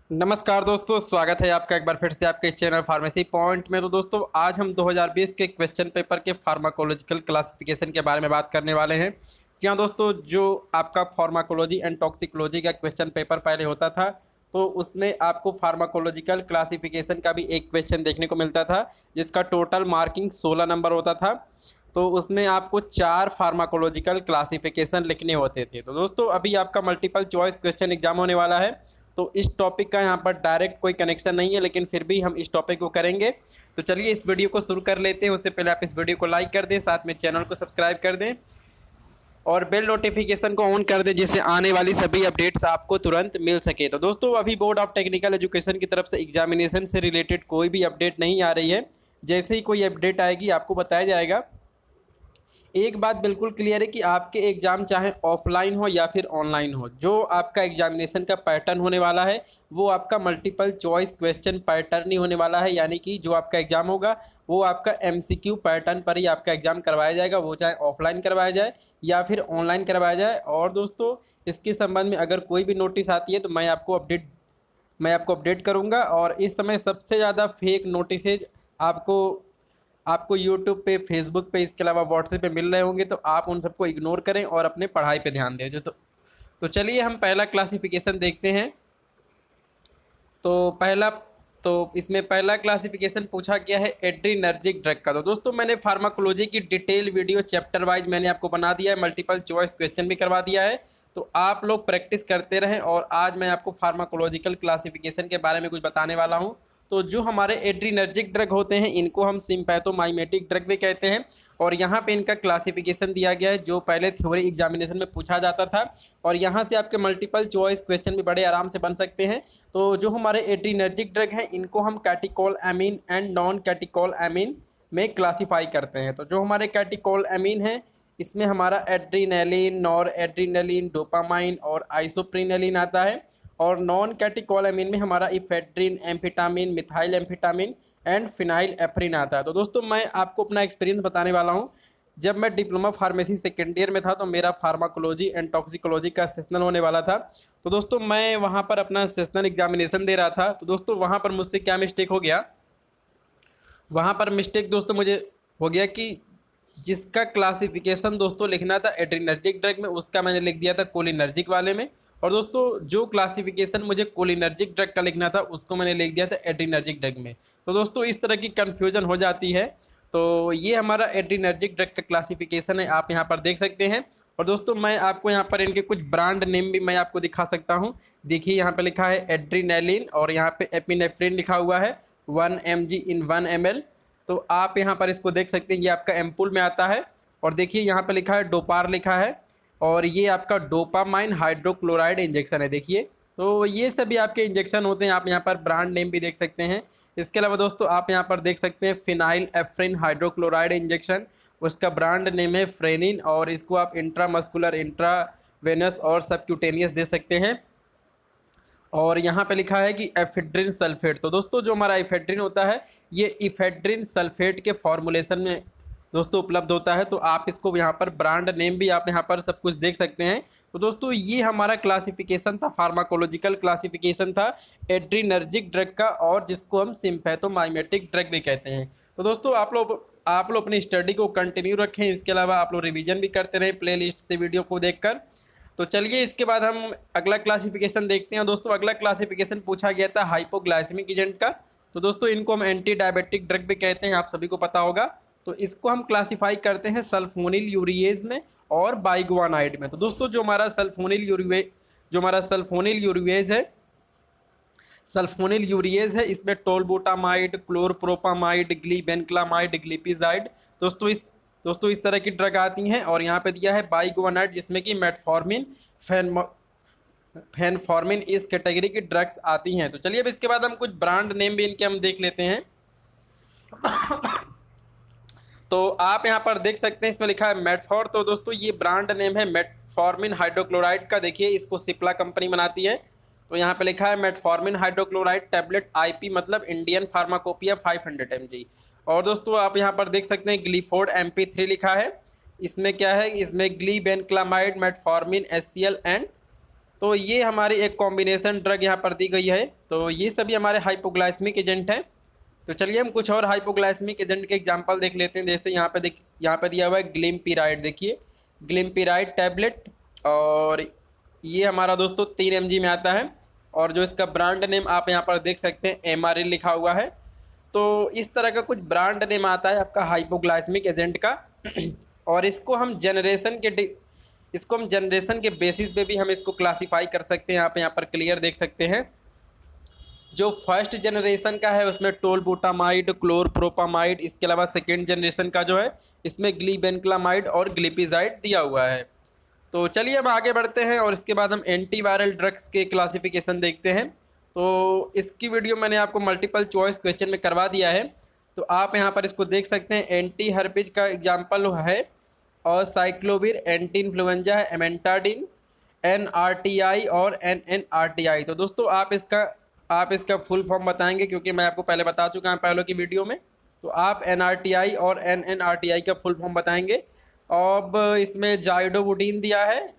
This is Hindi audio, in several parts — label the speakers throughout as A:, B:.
A: नमस्कार दोस्तों, स्वागत है आपका एक बार फिर से आपके चैनल फार्मेसी पॉइंट में। तो दोस्तों आज हम 2020 के क्वेश्चन पेपर के फार्माकोलॉजिकल क्लासिफिकेशन के बारे में बात करने वाले हैं। जी हाँ दोस्तों, जो आपका फार्माकोलॉजी एंड टॉक्सिकोलॉजी का क्वेश्चन पेपर पहले होता था, तो उसमें आपको फार्माकोलॉजिकल क्लासिफिकेशन का भी एक क्वेश्चन देखने को मिलता था, जिसका टोटल मार्किंग 16 नंबर होता था। तो उसमें आपको 4 फार्माकोलॉजिकल क्लासिफिकेशन लिखने होते थे। तो दोस्तों अभी आपका मल्टीपल चॉइस क्वेश्चन एग्जाम होने वाला है, तो इस टॉपिक का यहाँ पर डायरेक्ट कोई कनेक्शन नहीं है, लेकिन फिर भी हम इस टॉपिक को करेंगे। तो चलिए इस वीडियो को शुरू कर लेते हैं। उससे पहले आप इस वीडियो को लाइक कर दें, साथ में चैनल को सब्सक्राइब कर दें और बेल नोटिफिकेशन को ऑन कर दें, जिससे आने वाली सभी अपडेट्स आपको तुरंत मिल सके। तो दोस्तों अभी बोर्ड ऑफ टेक्निकल एजुकेशन की तरफ से एग्जामिनेशन से रिलेटेड कोई भी अपडेट नहीं आ रही है। जैसे ही कोई अपडेट आएगी आपको बताया जाएगा। एक बात बिल्कुल क्लियर है कि आपके एग्ज़ाम चाहे ऑफलाइन हो या फिर ऑनलाइन हो, जो आपका एग्जामिनेशन का पैटर्न होने वाला है वो आपका मल्टीपल चॉइस क्वेश्चन पैटर्न ही होने वाला है। यानी कि जो आपका एग्ज़ाम होगा वो आपका एमसीक्यू पैटर्न पर ही आपका एग्ज़ाम करवाया जाएगा, वो चाहे ऑफलाइन करवाया जाए या फिर ऑनलाइन करवाया जाए। और दोस्तों इसके संबंध में अगर कोई भी नोटिस आती है तो मैं आपको अपडेट करूँगा। और इस समय सबसे ज़्यादा फेक नोटिसेज आपको आपको यूट्यूब पे, फेसबुक पे, इसके अलावा व्हाट्सएप पे मिल रहे होंगे, तो आप उन सबको इग्नोर करें और अपने पढ़ाई पे ध्यान दें। तो चलिए हम पहला क्लासिफिकेशन देखते हैं। तो पहला तो इसमें पहला क्लासिफिकेशन पूछा गया है एड्रीनर्जिक ड्रग का। तो दोस्तों मैंने फार्माकोलॉजी की डिटेल वीडियो चैप्टर वाइज मैंने आपको बना दिया है, मल्टीपल चॉइस क्वेश्चन भी करवा दिया है। तो आप लोग प्रैक्टिस करते रहें और आज मैं आपको फार्माकोलॉजिकल क्लासिफिकेशन के बारे में कुछ बताने वाला हूँ। तो जो हमारे एड्रीनर्जिक ड्रग होते हैं इनको हम सिम्पैथोमाइमेटिक ड्रग भी कहते हैं। और यहाँ पे इनका क्लासिफिकेशन दिया गया है, जो पहले थ्योरी एग्जामिनेशन में पूछा जाता था। और यहाँ से आपके मल्टीपल चॉइस क्वेश्चन भी बड़े आराम से बन सकते हैं। तो जो हमारे एड्रीनर्जिक ड्रग हैं इनको हम कैटिकोल एमीन एंड नॉन कैटिकोल एमीन में क्लासीफाई करते हैं। तो जो हमारे कैटिकोल एमीन हैं इसमें हमारा एड्रीनलिन, नॉर एड्रीनलिन, डोपामाइन और आइसोप्रिनलिन आता है। और नॉन कैटिकोलामिन में हमारा ephedrine, amphetamine, methyl amphetamine and phenylephrine आता है। तो दोस्तों मैं आपको अपना एक्सपीरियंस बताने वाला हूँ। जब मैं डिप्लोमा फार्मेसी सेकेंड ईयर में था तो मेरा फार्माकोलॉजी एंड टॉक्सिकोलॉजी का सेशनल होने वाला था। तो दोस्तों मैं वहाँ पर अपना सेशनल एग्जामिनेशन दे रहा था। तो दोस्तों वहाँ पर मुझसे क्या मिस्टेक हो गया, वहाँ पर मिस्टेक दोस्तों मुझे हो गया कि जिसका क्लासिफिकेशन दोस्तों लिखना था एड्रीनर्जिक ड्रग में, उसका मैंने लिख दिया था कोलिनर्जिक वाले में। और दोस्तों जो क्लासिफिकेशन मुझे कोलिनर्जिक ड्रग का लिखना था उसको मैंने लिख दिया था एड्रीनर्जिक ड्रग में। तो दोस्तों इस तरह की कन्फ्यूजन हो जाती है। तो ये हमारा एड्रीनर्जिक ड्रग का क्लासिफिकेशन है, आप यहाँ पर देख सकते हैं। और दोस्तों मैं आपको यहाँ पर इनके कुछ ब्रांड नेम भी मैं आपको दिखा सकता हूँ। देखिए यहाँ पे लिखा है एड्रीनलिन और यहाँ पे एपिनेफ्रिन लिखा हुआ है 1 mg इन 1 ml। तो आप यहाँ पर इसको देख सकते हैं, ये आपका एम्पुल में आता है। और देखिए यहाँ पे लिखा है डोपार लिखा है और ये आपका डोपामाइन हाइड्रोक्लोराइड इंजेक्शन है। देखिए तो ये सभी आपके इंजेक्शन होते हैं। आप यहाँ पर ब्रांड नेम भी देख सकते हैं। इसके अलावा दोस्तों आप यहाँ पर देख सकते हैं फिनाइल एफ्रिन हाइड्रोक्लोराइड इंजेक्शन, उसका ब्रांड नेम है फ्रेनिन। और इसको आप इंट्रामस्कुलर, इंट्रावेनस और सबक्यूटेनियस दे सकते हैं। और यहाँ पे लिखा है कि एफेड्रिन सल्फेट। तो दोस्तों जो हमारा एफेड्रिन होता है ये इफेड्रिन सल्फेट के फॉर्मुलेशन में दोस्तों उपलब्ध होता है। तो आप इसको यहाँ पर ब्रांड नेम भी आप यहाँ पर सब कुछ देख सकते हैं। तो दोस्तों ये हमारा क्लासिफिकेशन था, फार्माकोलॉजिकल क्लासिफिकेशन था एड्रीनर्जिक ड्रग का, और जिसको हम सिम्पैथोमाइमेटिक ड्रग भी कहते हैं। तो दोस्तों आप लोग अपनी स्टडी को कंटिन्यू रखें। इसके अलावा आप लोग रिवीजन भी करते रहें प्लेलिस्ट से वीडियो को देखकर। तो चलिए इसके बाद हम अगला क्लासिफिकेशन देखते हैं। दोस्तों अगला क्लासिफिकेशन पूछा गया था हाइपोग्लाइसेमिक एजेंट का। तो दोस्तों इनको हम एंटी डायबिटिक ड्रग भी कहते हैं, आप सभी को पता होगा। तो इसको हम क्लासिफाई करते हैं सल्फोनिल यूरिएज में और बाइगुआनाइड में। तो दोस्तों जो हमारा सल्फोनिल यूरिएज है इसमें टोलबुटामाइड, क्लोरप्रोपामाइड, ग्लीबेनक्लामाइड, ग्लिपिजाइड दोस्तों इस तरह की ड्रग आती हैं। और यहाँ पे दिया है बाइगुआनाइड जिसमें कि मेटफॉर्मिन, फेनफॉर्मिन इस कैटेगरी की ड्रग्स आती हैं। तो चलिए अब इसके बाद हम कुछ ब्रांड नेम भी इनके हम देख लेते हैं। तो आप यहाँ पर देख सकते हैं इसमें लिखा है मेटफॉर। तो दोस्तों ये ब्रांड नेम है मेटफॉर्मिन हाइड्रोक्लोराइड का। देखिए इसको सिप्ला कंपनी बनाती है। तो यहाँ पे लिखा है मेटफॉर्मिन हाइड्रोक्लोराइड टैबलेट आईपी मतलब इंडियन फार्माकोपिया 500 mg। और दोस्तों आप यहाँ पर देख सकते हैं ग्लीफोर्ड MP3 लिखा है। इसमें क्या है, इसमें ग्लीबेनक्लामाइड, मेटफॉर्मिन, HCl एंड तो ये हमारी एक कॉम्बिनेशन ड्रग यहाँ पर दी गई है। तो ये सभी हमारे हाइपोग्लाइसेमिक एजेंट हैं। तो चलिए हम कुछ और हाइपोग्लाइसेमिक एजेंट के एग्जांपल देख लेते हैं। जैसे यहाँ पे दिया हुआ है ग्लिम्पिराइड। देखिए ग्लिम्पिराइड टैबलेट, और ये हमारा दोस्तों 3 mg में आता है, और जो इसका ब्रांड नेम आप यहाँ पर देख सकते हैं MRL लिखा हुआ है। तो इस तरह का कुछ ब्रांड नेम आता है आपका हाइपोग्लाइसेमिक एजेंट का। और इसको हम जनरेशन के बेसिस पे भी हम इसको क्लासीफाई कर सकते हैं। आप यहाँ पर क्लियर देख सकते हैं। जो फर्स्ट जनरेशन का है उसमें टोलबुटामाइड, क्लोरप्रोपामाइड, इसके अलावा सेकेंड जनरेशन का जो है इसमें ग्लीबेनक्लामाइड और ग्लिपिजाइड दिया हुआ है। तो चलिए हम आगे बढ़ते हैं और इसके बाद हम एंटीवायरल ड्रग्स के क्लासिफिकेशन देखते हैं। तो इसकी वीडियो मैंने आपको मल्टीपल चॉइस क्वेश्चन में करवा दिया है, तो आप यहाँ पर इसको देख सकते हैं। एंटी हर्पिज का एग्जाम्पल है और साइक्लोविर, एंटी इन्फ्लुएंजा है एमेंटाडिन, NRTI और NNRTI। तो दोस्तों आप इसका फुल फॉर्म बताएंगे, क्योंकि मैं आपको पहले बता चुका हूँ पहले की वीडियो में। तो आप NRTI और NNRTI का फुल फॉर्म बताएंगे। अब इसमें जाइडोवुडीन दिया है,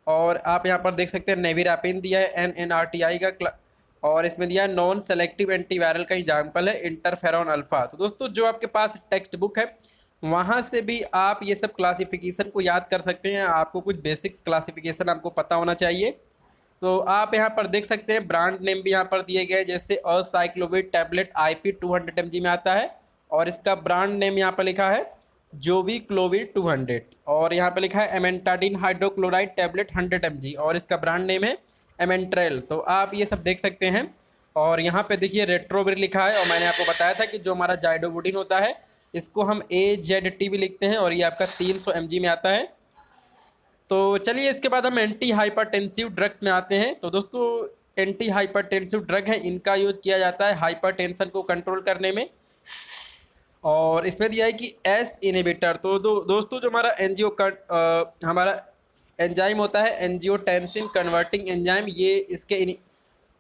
A: और आप यहाँ पर देख सकते हैं नेविरापिन दिया है NNRTI का, और इसमें दिया है नॉन सेलेक्टिव एंटीवायरल का एग्जाम्पल है इंटरफेरॉन अल्फ़ा। तो दोस्तों जो आपके पास टेक्स्ट बुक है वहाँ से भी आप ये सब क्लासिफिकेशन को याद कर सकते हैं। आपको कुछ बेसिक्स क्लासिफिकेशन आपको पता होना चाहिए। तो आप यहाँ पर देख सकते हैं ब्रांड नेम भी यहाँ पर दिए गए, जैसे असाइक्लोविर टैबलेट IP 200 mg में आता है, और इसका ब्रांड नेम यहाँ पर लिखा है जोविक्लोविर 200, और यहाँ पे लिखा है एमेंटाडिन हाइड्रोक्लोराइड टैबलेट 100 mg, और इसका ब्रांड नेम है एमेंट्रेल। तो आप ये सब देख सकते हैं। और यहाँ पे देखिए रेट्रोविर लिखा है, और मैंने आपको बताया था कि जो हमारा जाइडोवुडीन होता है इसको हम AZT भी लिखते हैं, और ये आपका 300 mg में आता है। तो चलिए इसके बाद हम एंटी हाइपरटेंसिव ड्रग्स में आते हैं। तो दोस्तों एंटी हाइपरटेंसिव ड्रग है, इनका यूज किया जाता है हाइपरटेंशन को कंट्रोल करने में। और इसमें दिया है कि एस इनहिबिटर। तो दोस्तों जो हमारा एंजाइम होता है एंजियोटेंसिन कन्वर्टिंग एंजाइम, ये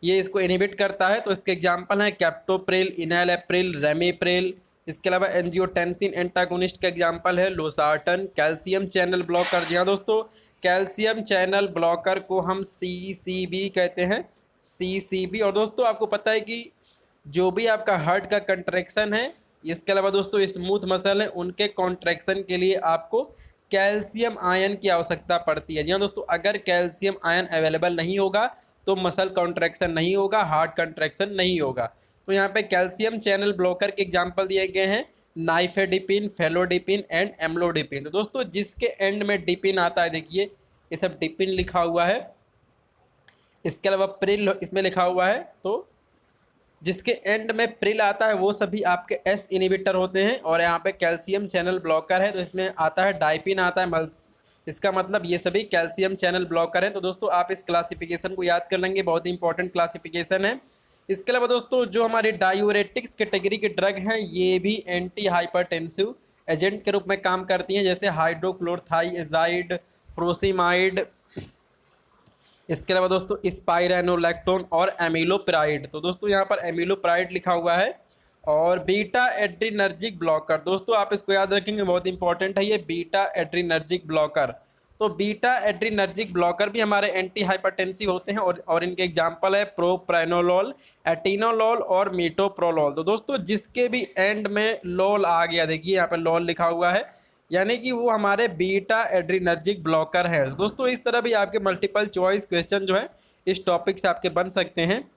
A: इसको इनहिबिट करता है। तो इसके एग्जांपल हैं कैप्टोप्रिल, इनैलेप्रिल, रेमिप्रिल। इसके अलावा एंजियोटेंसिन एंटागोनिस्ट का एग्जांपल है लोसार्टन। कैल्शियम चैनल ब्लॉकर, जी हाँ दोस्तों, कैल्शियम चैनल ब्लॉकर को हम CCB कहते हैं, CCB। और दोस्तों आपको पता है कि जो भी आपका हार्ट का कंट्रैक्शन है, इसके अलावा दोस्तों स्मूथ मसल है, उनके कॉन्ट्रैक्शन के लिए आपको कैल्शियम आयन की आवश्यकता पड़ती है। जी हाँ दोस्तों, अगर कैल्शियम आयन अवेलेबल नहीं होगा तो मसल कॉन्ट्रैक्शन नहीं होगा, हार्ट कंट्रैक्शन नहीं होगा। तो यहाँ पे कैल्शियम चैनल ब्लॉकर के एग्जांपल दिए गए हैं नाइफेडिपिन, फेलोडिपिन एंड एम्लोडिपिन। तो दोस्तों जिसके एंड में डिपिन आता है, देखिए ये सब डिपिन लिखा हुआ है। इसके अलावा प्रिल इसमें लिखा हुआ है। तो जिसके एंड में प्रिल आता है वो सभी आपके S इनहिबिटर होते हैं। और यहाँ पे कैल्शियम चैनल ब्लॉकर है, तो इसमें आता है डाइपिन आता है, इसका मतलब ये सभी कैल्शियम चैनल ब्लॉकर हैं। तो दोस्तों आप इस क्लासिफिकेशन को याद कर लेंगे, बहुत ही इंपॉर्टेंट क्लासिफिकेशन है। इसके अलावा दोस्तों जो हमारे डायूरेटिक्स कैटेगरी के ड्रग हैं, ये भी एंटी हाइपरटेंसिव एजेंट के रूप में काम करती हैं, जैसे हाइड्रोक्लोरथाइएजाइड, प्रोसिमाइड। इसके अलावा दोस्तों स्पाइरेनोलैक्टोन और एमिलोप्राइड। तो दोस्तों यहाँ पर एमिलोप्राइड लिखा हुआ है। और बीटा एड्रीनर्जिक ब्लॉकर, दोस्तों आप इसको याद रखेंगे, बहुत इंपॉर्टेंट है ये बीटा एड्रीनर्जिक ब्लॉकर। तो बीटा एड्रीनर्जिक ब्लॉकर भी हमारे एंटी हाइपरटेंसिव होते हैं, और इनके एग्जांपल है प्रोप्रानोलोल, एटिनोलोल और मीटोप्रोलोल। तो दोस्तों जिसके भी एंड में लोल आ गया, देखिए यहाँ पर लोल लिखा हुआ है, यानी कि वो हमारे बीटा एड्रीनर्जिक ब्लॉकर है। दोस्तों इस तरह भी आपके मल्टीपल चॉइस क्वेश्चन जो है इस टॉपिक से आपके बन सकते हैं।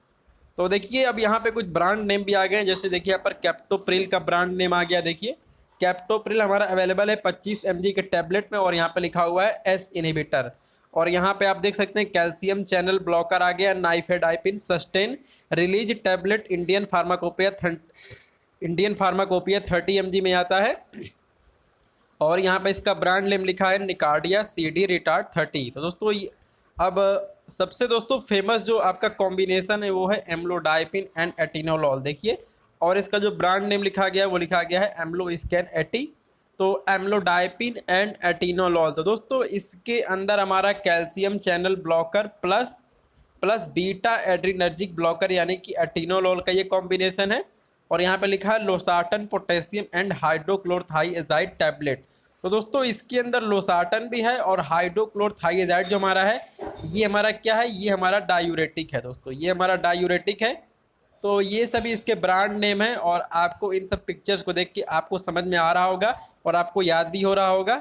A: तो देखिए अब यहाँ पे कुछ ब्रांड नेम भी आ गए हैं, जैसे देखिए यहाँ पर कैप्टोप्रिल का ब्रांड नेम आ गया। देखिए कैप्टोप्रिल हमारा अवेलेबल है 25 mg के टैबलेट में, और यहाँ पे लिखा हुआ है S इनहिबिटर। और यहाँ पे आप देख सकते हैं कैल्शियम चैनल ब्लॉकर आ गया nifedipine sustain release tablet, Indian pharmacopoeia 30 mg में आता है। और यहाँ पे इसका ब्रांड नेम लिखा है निकार्डिया CD रिटार्ड 30। तो दोस्तों अब सबसे दोस्तों फेमस जो आपका कॉम्बिनेशन है वो है एम्लोडाइपिन एंड एटिनोलॉल। देखिए, और इसका जो ब्रांड नेम लिखा गया है वो लिखा गया है एम्लोस्कैन 80। तो एम्लोडाइपिन एंड एटिनोलॉल, तो दोस्तों इसके अंदर हमारा calcium channel blocker plus beta adrenergic blocker यानी कि एटिनोलॉल का ये कॉम्बिनेशन है। और यहाँ पे लिखा है लोसार्टन पोटेशियम एंड हाइड्रोक्लोरथाइएजाइड टैबलेट। तो दोस्तों इसके अंदर लोसार्टन भी है और हाइड्रोक्लोरथाइएजाइड जो हमारा है, ये हमारा क्या है, ये हमारा डायूरेटिक है दोस्तों, ये हमारा डायूरेटिक है। तो ये सभी इसके ब्रांड नेम है और आपको इन सब पिक्चर्स को देख के आपको समझ में आ रहा होगा और आपको याद भी हो रहा होगा।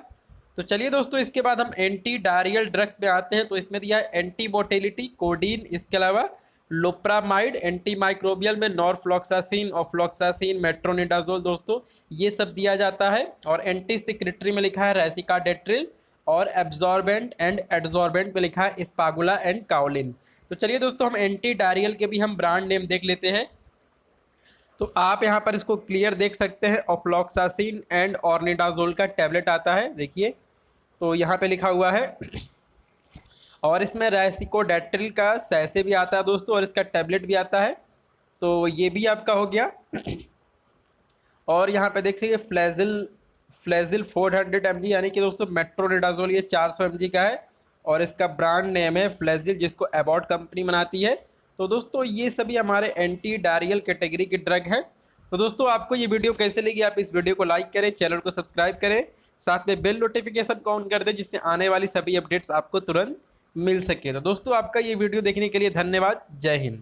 A: तो चलिए दोस्तों इसके बाद हम एंटी डायरियल ड्रग्स में आते हैं। तो इसमें दिया है एंटी मोटिलिटी, कोडीन, इसके अलावा लोप्रामाइड, एंटी माइक्रोबियल में नॉरफ्लॉक्सासिन, ऑफ्लॉक्सासिन, मेट्रोनिडाजोल दोस्तों ये सब दिया जाता है। और एंटी सिक्रेटरी में लिखा है रेसिकाडेट्रिल और एब्जॉर्बेंट एंड एड्जॉर्बेंट में लिखा है स्पागुला एंड काओलिन। तो चलिए दोस्तों हम एंटी डायरियल के भी हम ब्रांड नेम देख लेते हैं। तो आप यहाँ पर इसको क्लियर देख सकते हैं, ऑफ्लॉक्सासिन एंड ऑर्निडाजोल का टैबलेट आता है, देखिए तो यहाँ पे लिखा हुआ है। और इसमें रेसिकोडेट्रिल का सैसे भी आता है दोस्तों और इसका टैबलेट भी आता है, तो ये भी आपका हो गया। और यहाँ पे देख सकिए फ्लैजिल 400 mg यानी कि दोस्तों मेट्रोनिडाजोल ये 400 mg का है और इसका ब्रांड नेम है फ्लैजिल, जिसको एबॉट कंपनी बनाती है। तो दोस्तों ये सभी हमारे एंटी डायरियल कैटेगरी के ड्रग हैं। तो दोस्तों आपको ये वीडियो कैसे लगी, आप इस वीडियो को लाइक करें, चैनल को सब्सक्राइब करें, साथ में बेल नोटिफिकेशन को ऑन कर दें जिससे आने वाली सभी अपडेट्स आपको तुरंत मिल सके। तो दोस्तों आपका ये वीडियो देखने के लिए धन्यवाद। जय हिंद।